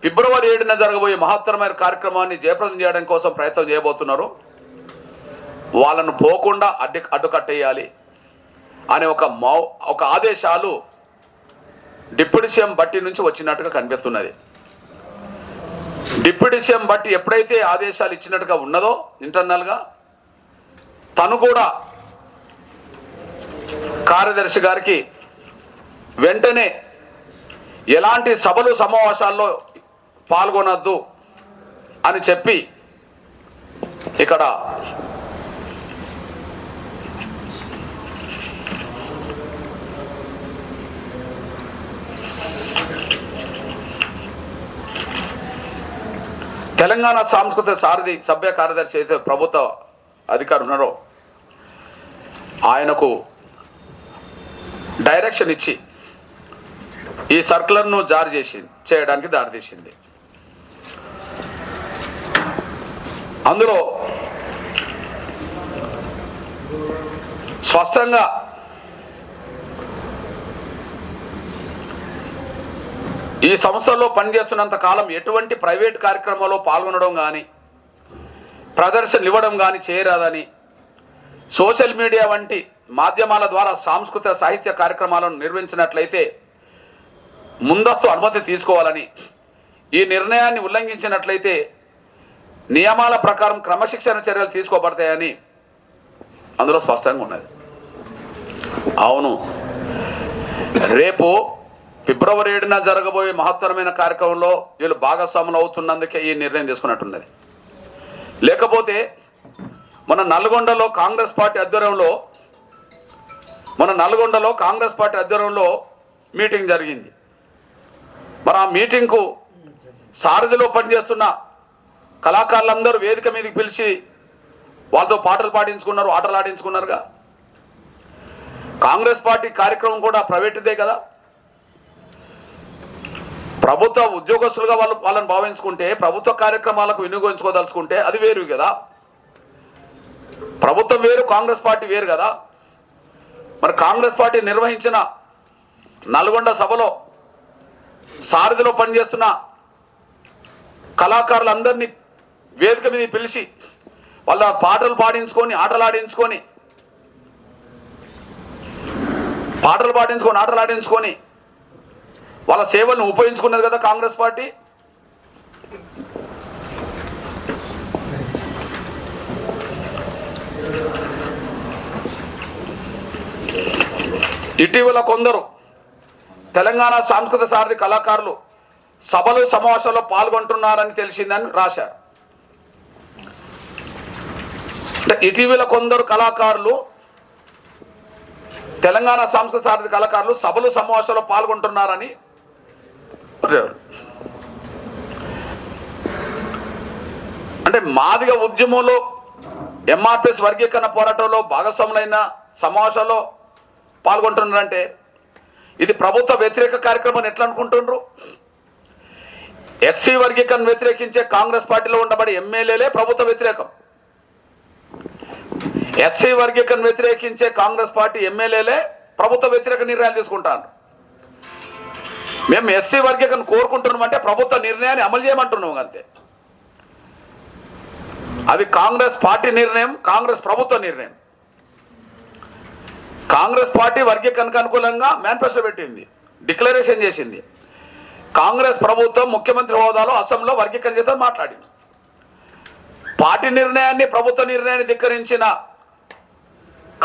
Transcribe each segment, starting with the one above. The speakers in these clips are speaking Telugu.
ఫిబ్రవరి 7న జరగబోయే మహత్తరమైన కార్యక్రమాన్ని జయప్రదం చేయడం కోసం ప్రయత్నం చేయబోతున్నారు. వాళ్ళను పోకుండా అడ్డుకట్టేయాలి అనే ఒక ఆదేశాలు డిప్యూటీ సీఎం బట్టి నుంచి వచ్చినట్టుగా కనిపిస్తున్నది. డిప్యూటీ సీఎం బట్టి ఎప్పుడైతే ఆదేశాలు ఇచ్చినట్టుగా ఉన్నదో ఇంటర్నల్గా తను కూడా కార్యదర్శి గారికి వెంటనే ఎలాంటి సభలు సమావేశాల్లో పాల్గొనొద్దు అని చెప్పి ఇక్కడ తెలంగాణ సాంస్కృతిక సారథి సభ్య కార్యదర్శి అయితే ప్రభుత్వ అధికారి ఉన్నారో ఆయనకు డైరెక్షన్ ఇచ్చి ఈ సర్కులర్ను జారీ చేయడానికి దారితీసింది. అందులో స్పష్టంగా ఈ సంస్థల్లో పనిచేస్తున్నంత కాలం ఎటువంటి ప్రైవేట్ కార్యక్రమాల్లో పాల్గొనడం కానీ ప్రదర్శనలు ఇవ్వడం కానీ చేయరాదని, సోషల్ మీడియా వంటి మాధ్యమాల ద్వారా సాంస్కృతిక సాహిత్య కార్యక్రమాలను నిర్వహించినట్లయితే ముందస్తు అనుమతి తీసుకోవాలని, ఈ నిర్ణయాన్ని ఉల్లంఘించినట్లయితే నియమాల ప్రకారం క్రమశిక్షణ చర్యలు తీసుకోబడతాయని అందులో స్పష్టంగా ఉన్నది. అవును, రేపు ఫిబ్రవరి 7న జరగబోయే మహత్తరమైన కార్యక్రమంలో వీళ్ళు భాగస్వాములు అవుతున్నందుకే ఈ నిర్ణయం తీసుకున్నట్టున్నది. లేకపోతే మన నల్గొండలో కాంగ్రెస్ పార్టీ ఆధ్వర్యంలో మీటింగ్ జరిగింది. మరి ఆ మీటింగ్కు సారథిలో పనిచేస్తున్న కళాకారులందరూ వేదిక మీదకి పిలిచి వాళ్ళతో పాటలు పాడించుకున్నారు, ఆటలు ఆడించుకున్నారుగా. కాంగ్రెస్ పార్టీ కార్యక్రమం కూడా ప్రైవేట్దే కదా. ప్రభుత్వ ఉద్యోగస్తులుగా వాళ్ళని భావించుకుంటే, ప్రభుత్వ కార్యక్రమాలకు వినియోగించుకోదలుచుకుంటే అది వేరు కదా. ప్రభుత్వం వేరు, కాంగ్రెస్ పార్టీ వేరు కదా. మరి కాంగ్రెస్ పార్టీ నిర్వహించిన నల్గొండ సభలో సారథిలో పనిచేస్తున్న కళాకారులందరినీ వేదిక మీద పిలిచి వాళ్ళ పాటలు పాడించుకొని ఆటలాడించుకొని వాళ్ళ సేవలను ఉపయోగించుకున్నది కదా కాంగ్రెస్ పార్టీ. ఇటీవల కొందరు తెలంగాణ సాంస్కృతిక సారథి కళాకారులు సభలు సమావేశాల్లో పాల్గొంటున్నారని తెలిసిందని రాశారు. అంటే ఇటీవల కొందరు కళాకారులు, తెలంగాణ సాంస్కృతిక సారథి కళాకారులు సభలు సమావేశాల్లో పాల్గొంటున్నారని. అంటే మాదిగ ఉద్యమంలో ఎంఆర్పిఎస్ వర్గీకరణ పోరాటంలో భాగస్వాములైన సమావేశాల్లో పాల్గొంటున్నారంటే ఇది ప్రభుత్వ వ్యతిరేక కార్యక్రమం ఎట్లా అనుకుంటున్నారు? ఎస్సీ వర్గీకరణ వ్యతిరేకించే కాంగ్రెస్ పార్టీలో ఉండబడే ఎమ్మెల్యేలే ప్రభుత్వ వ్యతిరేకం. ఎస్సీ వర్గీకరణ వ్యతిరేకించే కాంగ్రెస్ పార్టీ ఎమ్మెల్యేలే ప్రభుత్వ వ్యతిరేక నిర్ణయాలు తీసుకుంటారు. మేము ఎస్సీ వర్గీకరణ కోరుకుంటున్నామంటే ప్రభుత్వ నిర్ణయాన్ని అమలు చేయమంటున్నాం అంతే. అది కాంగ్రెస్ పార్టీ నిర్ణయం, కాంగ్రెస్ ప్రభుత్వ నిర్ణయం. కాంగ్రెస్ పార్టీ వర్గీకరణకు అనుకూలంగా మేనిఫెస్టో పెట్టింది, డిక్లరేషన్ చేసింది. కాంగ్రెస్ ప్రభుత్వం ముఖ్యమంత్రి హోదాలో అసెంబ్లీలో వర్గీకరణ చేత మాట్లాడింది. పార్టీ నిర్ణయాన్ని, ప్రభుత్వ నిర్ణయాన్ని ధిక్కరించిన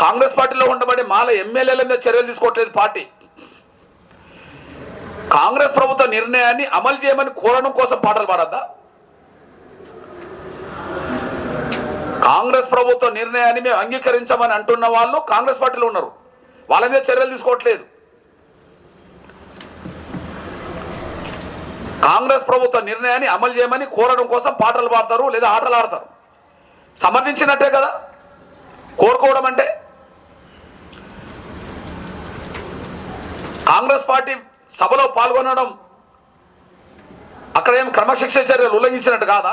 కాంగ్రెస్ పార్టీలో ఉండబడే మాల ఎమ్మెల్యేల మీద చర్యలు తీసుకోవట్లేదు పార్టీ. కాంగ్రెస్ ప్రభుత్వ నిర్ణయాన్ని అమలు చేయమని కోరడం కోసం పాటలు పాడద్దా? కాంగ్రెస్ ప్రభుత్వ నిర్ణయాన్ని మేము అంగీకరించమని అంటున్న వాళ్ళు కాంగ్రెస్ పార్టీలో ఉన్నారు, వాళ్ళ మీద చర్యలు తీసుకోవట్లేదు. కాంగ్రెస్ ప్రభుత్వ నిర్ణయాన్ని అమలు చేయమని కోరడం కోసం పాటలు పాడతారు లేదా ఆటలు ఆడతారు. సమర్థించినట్టే కదా కోరుకోవడం అంటే. కాంగ్రెస్ పార్టీ సభలో పాల్గొనడం అక్కడ ఏం క్రమశిక్షణ చర్యలు ఉల్లంఘించినట్టు కాదా?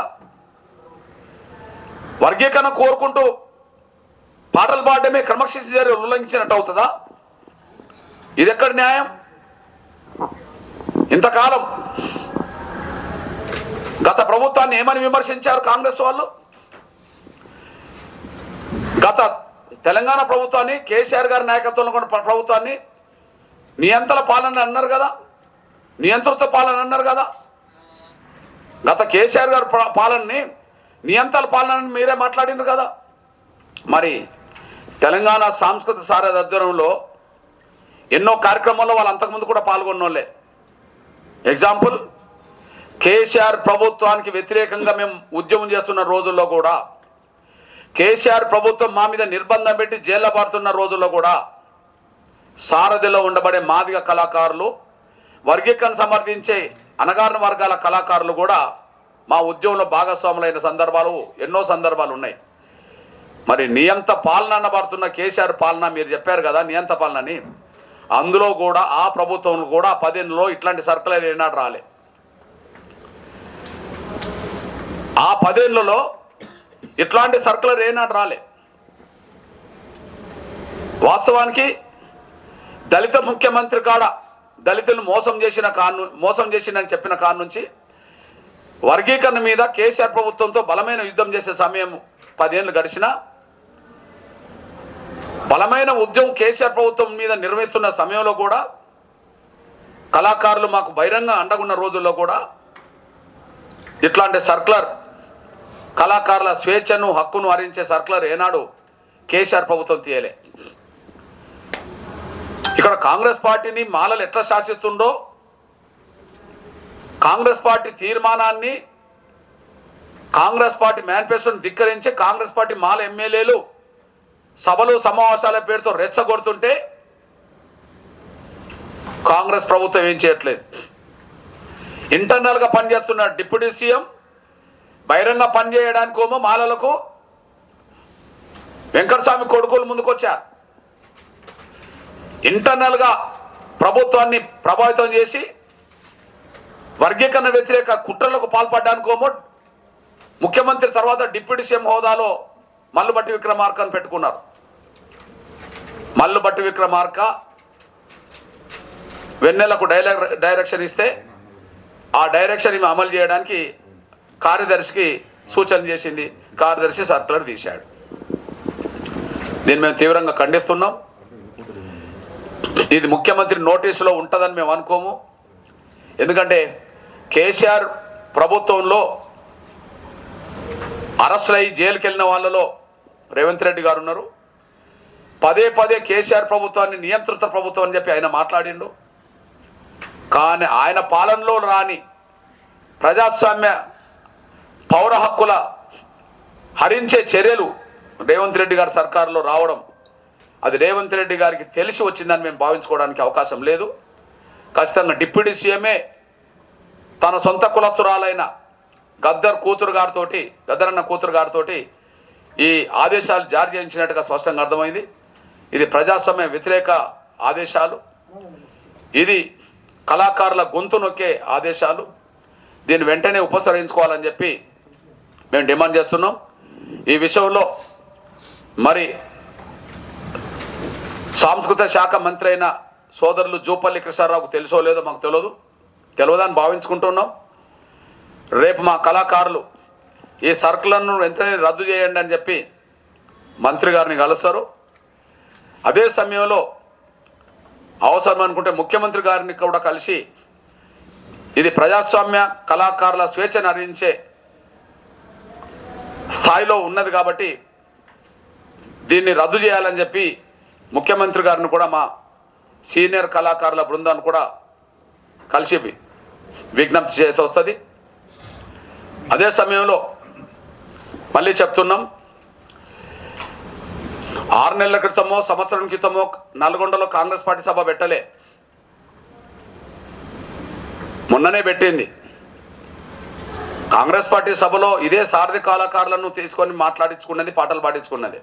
వర్గీకరణ కోరుకుంటూ పాటలు పాడడమే క్రమశిక్షణ చర్యలు ఉల్లంఘించినట్టు అవుతుందా? ఇది ఎక్కడ న్యాయం? ఇంతకాలం గత ప్రభుత్వాన్ని ఏమని విమర్శించారు కాంగ్రెస్ వాళ్ళు? గత తెలంగాణ ప్రభుత్వాన్ని, కేసీఆర్ గారి నాయకత్వంలో ఉన్న ప్రభుత్వాన్ని నియంత్రణ పాలన అన్నారు కదా, నియంతృత్వ పాలన అన్నారు కదా. గత కేసీఆర్ గారి పాలనని నియంత్రణ పాలనని మీరే మాట్లాడినారు కదా. మరి తెలంగాణ సాంస్కృతిక సారథి ఆధ్వర్యంలో ఎన్నో కార్యక్రమాల్లో వాళ్ళు అంతకుముందు కూడా పాల్గొన్నోళ్ళే. ఎగ్జాంపుల్, కేసీఆర్ ప్రభుత్వానికి వ్యతిరేకంగా మేము ఉద్యమం చేస్తున్న రోజుల్లో కూడా, కేసీఆర్ ప్రభుత్వం మా మీద నిర్బంధం పెట్టి జైల్లో పడుతున్న రోజుల్లో కూడా సారథిలో ఉండబడే మాదిగ కళాకారులు, వర్గీకరణ సమర్థించే అణగారిన వర్గాల కళాకారులు కూడా మా ఉద్యమంలో భాగస్వాములైన సందర్భాలు ఎన్నో సందర్భాలు ఉన్నాయి. మరి నియంత పాలన అనబడుతున్న కేసీఆర్ పాలన మీరు చెప్పారు కదా, నియంత పాలనని, అందులో కూడా ఆ ప్రభుత్వంలో కూడా 10 ఏళ్ళలో ఇట్లాంటి సర్కులర్ ఏనాడు రాలే. ఆ 10 ఏళ్లలో ఇట్లాంటి సర్కులర్ ఏనాడు రాలే. వాస్తవానికి దళిత ముఖ్యమంత్రి కాడ దళితులను మోసం చేసిందని చెప్పిన కాడ నుంచి వర్గీకరణ మీద కేసీఆర్ ప్రభుత్వంతో బలమైన యుద్ధం చేసే సమయం 10 ఏళ్ళు గడిచినా, బలమైన ఉద్యమం కేసీఆర్ ప్రభుత్వం మీద నిర్వహిస్తున్న సమయంలో కూడా, కళాకారులు మాకు బహిరంగ అండగున్న రోజుల్లో కూడా ఇట్లాంటి సర్కులర్, కళాకారుల స్వేచ్ఛను హక్కును హరించే సర్కులర్ ఏనాడు కేసీఆర్ ప్రభుత్వం తీయలే. ఇక్కడ కాంగ్రెస్ పార్టీని మాలలు ఎట్లా శాసిస్తుండో, కాంగ్రెస్ పార్టీ తీర్మానాన్ని, కాంగ్రెస్ పార్టీ మేనిఫెస్టోని ధిక్కరించి కాంగ్రెస్ పార్టీ మాల ఎమ్మెల్యేలు సభలు సమావేశాల పేరుతో రెచ్చగొడుతుంటే కాంగ్రెస్ ప్రభుత్వం ఏం చేయట్లేదు. ఇంటర్నల్గా పనిచేస్తున్న డిప్యూటీ సీఎం బహిరంగ పనిచేయడానికేమో మాలలకు వెంకటస్వామి కొడుకులు ముందుకొచ్చారు. ఇంటర్నల్గా ప్రభుత్వాన్ని ప్రభావితం చేసి వర్గీకరణ వ్యతిరేక కుట్రలకు పాల్పడడానికేమో ముఖ్యమంత్రి తర్వాత డిప్యూటీ సీఎం హోదాలో మల్లుబట్టి విక్రమార్కను పెట్టుకున్నారు. మల్లుబట్టి విక్రమార్క వెన్నెలకు డైరెక్షన్ ఇస్తే ఆ డైరెక్షన్ అమలు చేయడానికి కార్యదర్శికి సూచన చేసింది. కార్యదర్శి సర్కులర్ తీశాడు. దీన్ని మేము తీవ్రంగా ఖండిస్తున్నాం. ఇది ముఖ్యమంత్రి నోటీసులో ఉంటుందని మేము అనుకోము. ఎందుకంటే కేసీఆర్ ప్రభుత్వంలో అరెస్టులై జైలుకి వెళ్ళిన వాళ్ళలో రేవంత్ రెడ్డి గారు ఉన్నారు. పదే కేసీఆర్ ప్రభుత్వాన్ని నియంత్రిత ప్రభుత్వం అని చెప్పి ఆయన మాట్లాడిండు. కానీ ఆయన పాలనలో రాని ప్రజాస్వామ్య పౌర హక్కుల హరించే చర్యలు రేవంత్ రెడ్డి గారి సర్కారులో రావడం, అది రేవంత్ రెడ్డి గారికి తెలిసి వచ్చిందని మేము భావించుకోవడానికి అవకాశం లేదు. ఖచ్చితంగా డిప్యూటీ సీఎంఏ తన సొంత కులస్తురాలైన గద్దరన్న కూతురు గారితో ఈ ఆదేశాలు జారీ చేయించినట్టుగా స్పష్టంగా అర్థమైంది. ఇది ప్రజాస్వామ్య వ్యతిరేక ఆదేశాలు, ఇది కళాకారుల గొంతు నొక్కే ఆదేశాలు. దీన్ని వెంటనే ఉపసంహరించుకోవాలని చెప్పి మేము డిమాండ్ చేస్తున్నాం. ఈ విషయంలో మరి సాంస్కృతిక శాఖ మంత్రి అయిన సోదరులు జూపల్లి కృష్ణారావుకు తెలుసో లేదో మాకు తెలియదని భావించుకుంటున్నాం. రేపు మా కళాకారులు ఈ సర్కులను వెంటనే రద్దు చేయండి అని చెప్పి మంత్రి గారిని కలుస్తారు. అదే సమయంలో అవసరం అనుకుంటే ముఖ్యమంత్రి గారిని కూడా కలిసి ఇది ప్రజాస్వామ్య కళాకారుల స్వేచ్ఛను హరించే స్థాయిలో ఉన్నది కాబట్టి దీన్ని రద్దు చేయాలని చెప్పి ముఖ్యమంత్రి గారిని కూడా మా సీనియర్ కళాకారుల బృందాన్ని కూడా కలిసి విజ్ఞప్తి చేసి వస్తుంది. అదే సమయంలో మళ్ళీ చెప్తున్నాం, 6 నెలల క్రితమో సంవత్సరం క్రితమో నల్గొండలో కాంగ్రెస్ పార్టీ సభ పెట్టలే, మొన్ననే పెట్టింది. కాంగ్రెస్ పార్టీ సభలో ఇదే సారథి కళాకారులను తీసుకొని మాట్లాడించుకున్నది, పాటలు పాడించుకున్నది.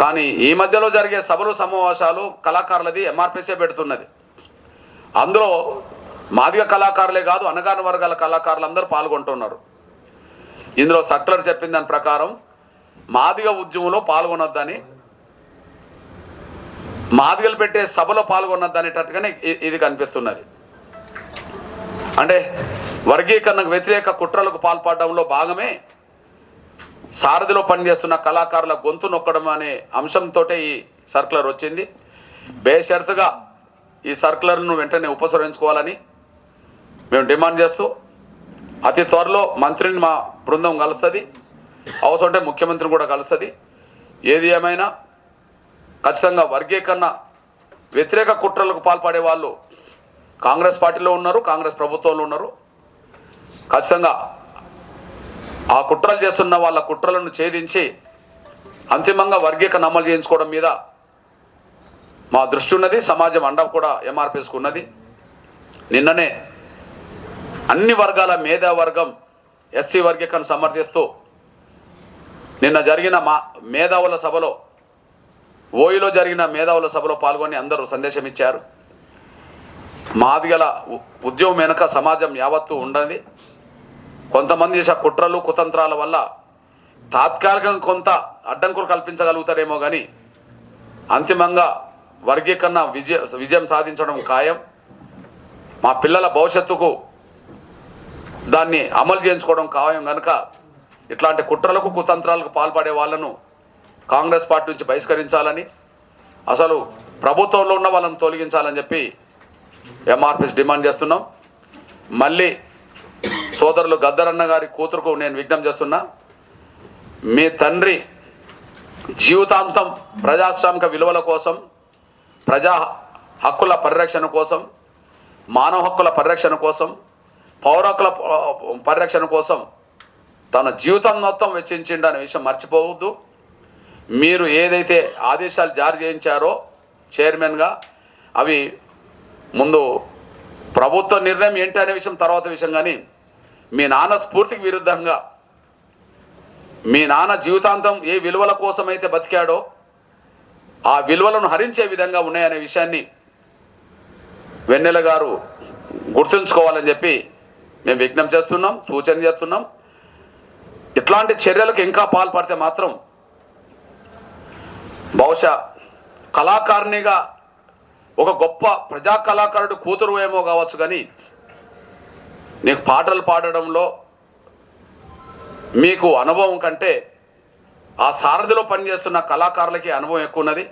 కానీ ఈ మధ్యలో జరిగే సభలు సమావేశాలు కళాకారులది ఎంఆర్పిసే పెడుతున్నది. అందులో మాదిగ కళాకారులే కాదు, అణగారిన వర్గాల కళాకారులు అందరూ పాల్గొంటున్నారు. ఇందులో సర్కులర్ చెప్పిన దాని ప్రకారం మాదిగ ఉద్యమంలో పాల్గొనొద్దని, మాదిగలు పెట్టే సభలో పాల్గొనొద్దనేటట్టుగానే ఇది కనిపిస్తున్నది. అంటే వర్గీకరణకు వ్యతిరేక కుట్రలకు పాల్పడడంలో భాగమే సారథిలో పనిచేస్తున్న కళాకారుల గొంతు నొక్కడం అనే అంశంతో ఈ సర్క్యులర్ వచ్చింది. బేషరతుగా ఈ సర్క్యులర్ను వెంటనే ఉపసంహరించుకోవాలని మేము డిమాండ్ చేస్తూ అతి త్వరలో మంత్రిని మా బృందం కలుస్తుంది, అవసరమంటే ముఖ్యమంత్రిని కూడా కలుస్తుంది. ఏది ఏమైనా ఖచ్చితంగా వర్గీకరణ వ్యతిరేక కుట్రలకు పాల్పడే వాళ్ళు కాంగ్రెస్ పార్టీలో ఉన్నారు, కాంగ్రెస్ ప్రభుత్వంలో ఉన్నారు. ఖచ్చితంగా ఆ కుట్రలు చేస్తున్న వాళ్ళ కుట్రలను ఛేదించి అంతిమంగా వర్గీకరణ అమలు చేయించుకోవడం మీద మా దృష్టి ఉన్నది. సమాజం అండ కూడా ఎంఆర్పిఎస్కు ఉన్నది. నిన్ననే అన్ని వర్గాల మేధావర్గం ఎస్సీ వర్గీకరణ సమర్థిస్తూ నిన్న జరిగిన మా మేధావుల సభలో, ఓయిలో జరిగిన మేధావుల సభలో పాల్గొని అందరూ సందేశం ఇచ్చారు. మాదిగల ఉద్యమం వెనుక సమాజం యావత్తు ఉండదు. కొంతమంది చేసే కుట్రలు కుతంత్రాల వల్ల తాత్కాలికంగా కొంత అడ్డంకులు కల్పించగలుగుతారేమో కానీ అంతిమంగా వర్గీకరణ విజయం సాధించడం ఖాయం. మా పిల్లల భవిష్యత్తుకు దాన్ని అమలు చేయించుకోవడం ఖాయం కనుక ఇట్లాంటి కుట్రలకు కుతంత్రాలకు పాల్పడే వాళ్ళను కాంగ్రెస్ పార్టీ నుంచి బహిష్కరించాలని, అసలు ప్రభుత్వంలో ఉన్న వాళ్ళని తొలగించాలని చెప్పి ఎంఆర్పిఎస్ డిమాండ్ చేస్తున్నాం. మళ్ళీ సోదరులు గద్దరన్న గారి కూతురుకు నేను విజ్ఞప్తి చేస్తున్నా, మీ తండ్రి జీవితాంతం ప్రజాస్వామిక విలువల కోసం, ప్రజా హక్కుల పరిరక్షణ కోసం, మానవ హక్కుల పరిరక్షణ కోసం, పౌర హక్కుల పరిరక్షణ కోసం తన జీవితం మొత్తం వెచ్చించిండు అనే విషయం మర్చిపోవద్దు. మీరు ఏదైతే ఆదేశాలు జారీ చేయించారో చైర్మన్గా, అవి ముందు ప్రభుత్వ నిర్ణయం ఏంటి అనే విషయం తర్వాత విషయం, కానీ మీ నాన్న స్ఫూర్తికి విరుద్ధంగా, మీ నాన్న జీవితాంతం ఏ విలువల కోసం అయితే బతికాడో ఆ విలువలను హరించే విధంగా ఉన్నాయనే విషయాన్ని వెన్నెల గారు గుర్తుంచుకోవాలని చెప్పి మేము విజ్ఞప్తి చేస్తున్నాం, సూచన చేస్తున్నాం. ఇట్లాంటి చర్యలకు ఇంకా పాల్పడితే మాత్రం బహుశా కళాకారునిగా ఒక గొప్ప ప్రజా కళాకారుడు కూతురు ఏమో కావచ్చు, కానీ నీకు పాటలు పాడడంలో మీకు అనుభవం కంటే ఆ సారథిలో పనిచేస్తున్న కళాకారులకి అనుభవం ఎక్కువ ఉన్నది.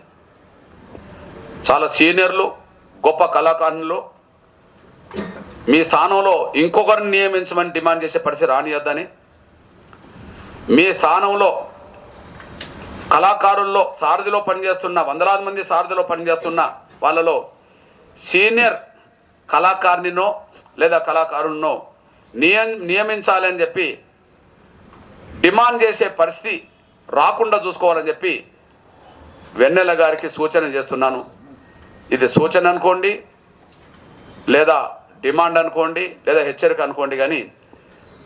చాలా సీనియర్లు, గొప్ప కళాకారులు. మీ స్థానంలో ఇంకొకరిని నియమించమని డిమాండ్ చేసే పరిస్థితి రానియద్దని, మీ స్థానంలో కళాకారుల్లో సారథిలో పనిచేస్తున్న వందలాది మంది సారథిలో పనిచేస్తున్న వాళ్ళలో సీనియర్ కళాకారునినో లేదా కళాకారున్నో నియమించాలని చెప్పి డిమాండ్ చేసే పరిస్థితి రాకుండా చూసుకోవాలని చెప్పి వెన్నెల గారికి సూచన చేస్తున్నాను. ఇది సూచన అనుకోండి, లేదా డిమాండ్ అనుకోండి, లేదా హెచ్చరిక అనుకోండి, కానీ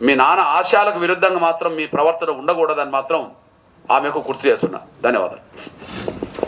మీ నాన్న ఆశయాలకు విరుద్ధంగా మాత్రం మీ ప్రవర్తన ఉండకూడదని మాత్రం ఆమెకు గుర్తు చేస్తున్నా. ధన్యవాదాలు.